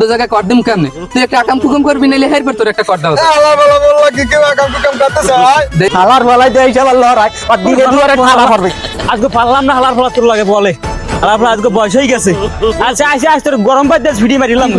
তো জায়গায় কর দিম কেমনে? তুই একটা আকাম কুকুম করবি নাইলে হেরবার তোর একটা কর দাও। আল্লাহ বলা বললা কি কেউ আকাম কুকাম করতেছে ভাই? হালার বলাই দেয় হিসাব আল্লাহ রাখ আর দিনে দুয়ারে ঠালা পড়বে। আজকে পারলাম না হালার ফলা তোর লাগে বলে হালার ফলা আজকে বয়স হয়ে গেছে। আচ্ছা আইসে আজ তোর গরম পাই দেশ ভিডিও মারিলাম।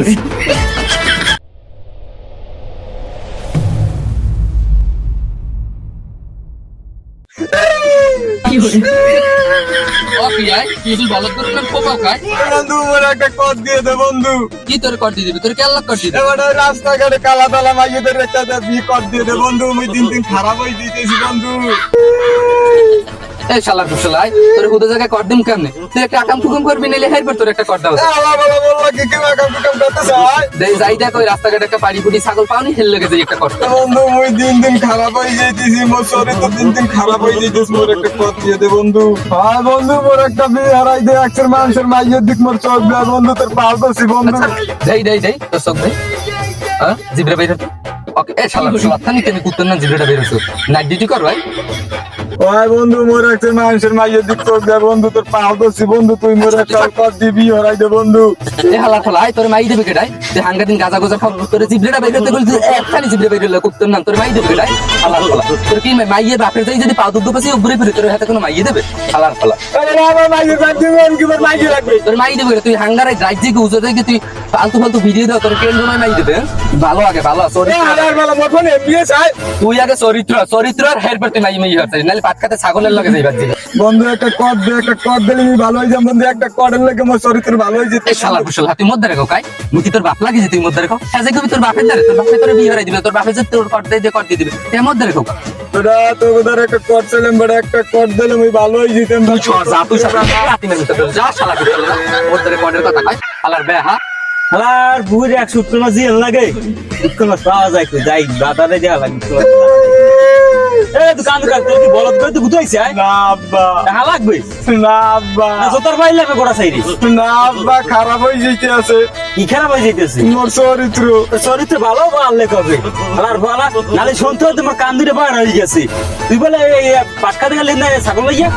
ও পিয়াই তুই যদি বলত করে না খোপাও খায়। বন্ধু মোর একটা কর দিয়ে দে বন্ধু। কি তোর কর দিয়ে দিবি? তোর কে আল্লাহ কর দিয়ে দিবি? এবার রাস্তাঘাটে কালা তালা মাইয়েদের একটা বি কর দিয়ে দে বন্ধু। আমি দিন দিন খারাপ হয়ে দিতেছি বন্ধু। এই শালার কুশলাই তোর হুদা জায়গায় কর দিম কেমনে? তুই একটা আকাম কুকুম করবি নাইলে হেরবার তোর একটা কর দাও। আল্লাহ বলা বললা কি কেউ আকাম কুকাম করতেছে ভাই? যাই দেখ ওই রাস্তাঘাটে একটা পাড়ি পুড়ি ছাগল পাওনি হেল লেগে যাই একটা কর। বন্ধু মুই দিন দিন খারাপ হয়ে যাইতেছি। মোর শরীর তো দিন দিন খারাপ হয়ে যাইতেছে। মোর একটা কর দিয়ে দে বন্ধু। হ্যাঁ বন্ধু মোর একটা বিয়ে হারাই দে। একশোর মানুষের মাইয়ের দিক মোর চোখ দেয় বন্ধু। তোর পাল দোষী বন্ধু। দেই তোর চোখ দেই। হ্যাঁ জিব্রা বের হতো। ওকে এ শালার কুশলা থানি কেন কুত্তর না জিব্রাটা বের হতো। নাইট ডিউটি কর ভাই। ওই বন্ধু মোর একটা মানুষের মাইয়ের দিক চোখ দেয় বন্ধু। তোর পাল দোষী বন্ধু। তুই মোর একটা কর দিবি হারাই দে বন্ধু। এ হালার ফলা তোর মাই দেবে কেডাই? তুই হাঙ্গা দিন গাজা গোজা খাও তোর জিব্রাটা বের হতে বলছিস একখানি জিব্রা বের হলো কুত্তর নাম তোর মাই দেবে কেডাই? হালার ফলা তোর কি মাইয়ের বাপের যাই যদি পা দুধ পাশে ঘুরে ফিরে তোর হাতে কোনো মাইয়ে দেবে? হালার ফলা আরে আমার মাইয়ের বাদ দিবেন কি মোর মাইয়ে রাখবে? তোর মাই দেবে তুই হাঙ্গারে রাজ্যে কি উজো থেকে তুই ফালতু ফালতু ভিডিও দাও তোর কেন মাই দেবে? ভালো আগে ভালো সরি হালার বেলা মোর ফোনে এমবিএস আই। তুই আগে চরিত্র আর হের পর তুই মাই মাই হচ্ছে নালে পাট খাতে ছাগলের লগে যাইবার দিবে। বন্ধু একটা কর দে। একটা কর দিলে আমি ভালো হয়ে যাম বন্ধু। একটা করের লাগে মোর চরিত্র ভালো হয়ে যেতে। এই শালার কুশল হাতি মধ্যে রেখো কাই মুই কি তোর বাপ লাগি যে তুই মধ্যে রেখো? হ্যাঁ যে কবি তোর বাপের দ্বারে তোর বাপে তোর বিয়ে হরাই দিবে তোর বাপে যে তোর কর দিয়ে দিবে এর মধ্যে রেখো। তোরা তো ওদের একটা কর ছিলাম বড় একটা কর দিলে আমি ভালো হয়ে যেতাম। তুই চল যা তুই সব রাতি মেরে তোর যা শালা কুশল মধ্যে রেকর্ডের কথা কয় শালার বে হ্যাঁ হালার বুড়ি এক সুট্ট মাছ জিয়াল লাগে দুঃখ মাছ পাওয়া যায় কই যাই বাতারে দেয়া লাগে। এ দোকান তোর কি বলদ করে তুই গুতাইছিস আয় না আব্বা। টাকা লাগবে না আব্বা। না জোতার বাইর লাগবে গোড়া সাইরি। না আব্বা খারাপ হয়ে যেতে আছে কি খারাপ হয়ে যাইতেছে? মোর চরিত্র। চরিত্র ভালো বাড়লে কবে হালার ভালা নালে শুনতে তোমার কান দুটো বার হয়ে গেছে। তুই বলে পাটকা দিকে লেন ছাগল লইয়া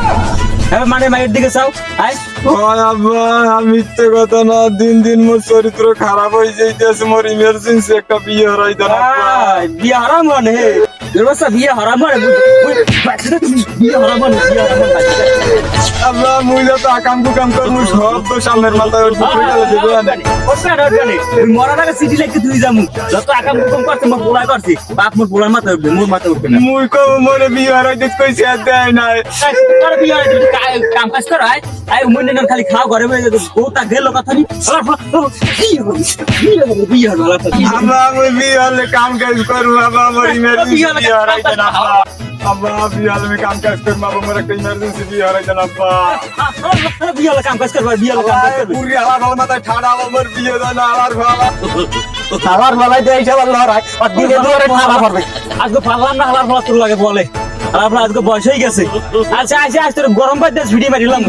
হ্যাঁ মানে মায়ের দিকে চাও আয় হয় আব্বা আমি মিথ্যে কথা না। দিন দিন মোর চরিত্র খারাপ হয়ে যাইতে আছে। মোর ইমার্জেন্সি একটা বিয়ে হারাই দেন আব্বা। বিয়ে হারাম মানে হে ব্যবস্থা বিয়ে হারাম মানে বিয়ে হারাম মানে বিয়ে হারাম আব্বা মুই যত আকাম কুকাম করমু সব তো সামনের মাথায় উঠে গেলে দেবো না। মরাটাকে সিটি লাগতে তুই যামু যত আকাম কুকম করছে মোর পোলা করছি বাপ মোর পোলার মাথা উঠবে মোর মাথা উঠবে না। মুই কো মোরে বিয়ে হারাই দিতে কইছে আর দেয় নাই। তোর বিয়ে হয় তুই কাম কাজ কর আয় আয় মনে না খালি খাও ঘরে বউটা গেল কথা নি বিয়ে হবে আব্বা মুই বিয়ে হলে কাম কাজ করবো। আব্বা মোর ইমার্জেন্সি বিয়ে হারাই দেন আব্বা। আব্বা বিয়ে হলে আমি কাম কাজ করবো। আব্বা মোর একটা ইমার্জেন্সি বিয়ে হারাই দেন আব্বা। বিয়ে হলে কাম কাজ করবা বিয়ে হলে কাম কাজ করবি পুরি আলার ভালো মাথায় ঠাডা আমার বিয়ে দেন আলার ভালো। হালার বলাই দেয় হিসাব আল্লাহ রাখ আর দিনে দুয়ারে ঠালা পড়বে। আজকে পারলাম না হালার ফলা তোর লাগে বলে হালার ফলা আজকে বয়স হয়ে গেছে। আচ্ছা আইসে আজ তোর গরম পাই দেশ ভিডিও মারিলাম।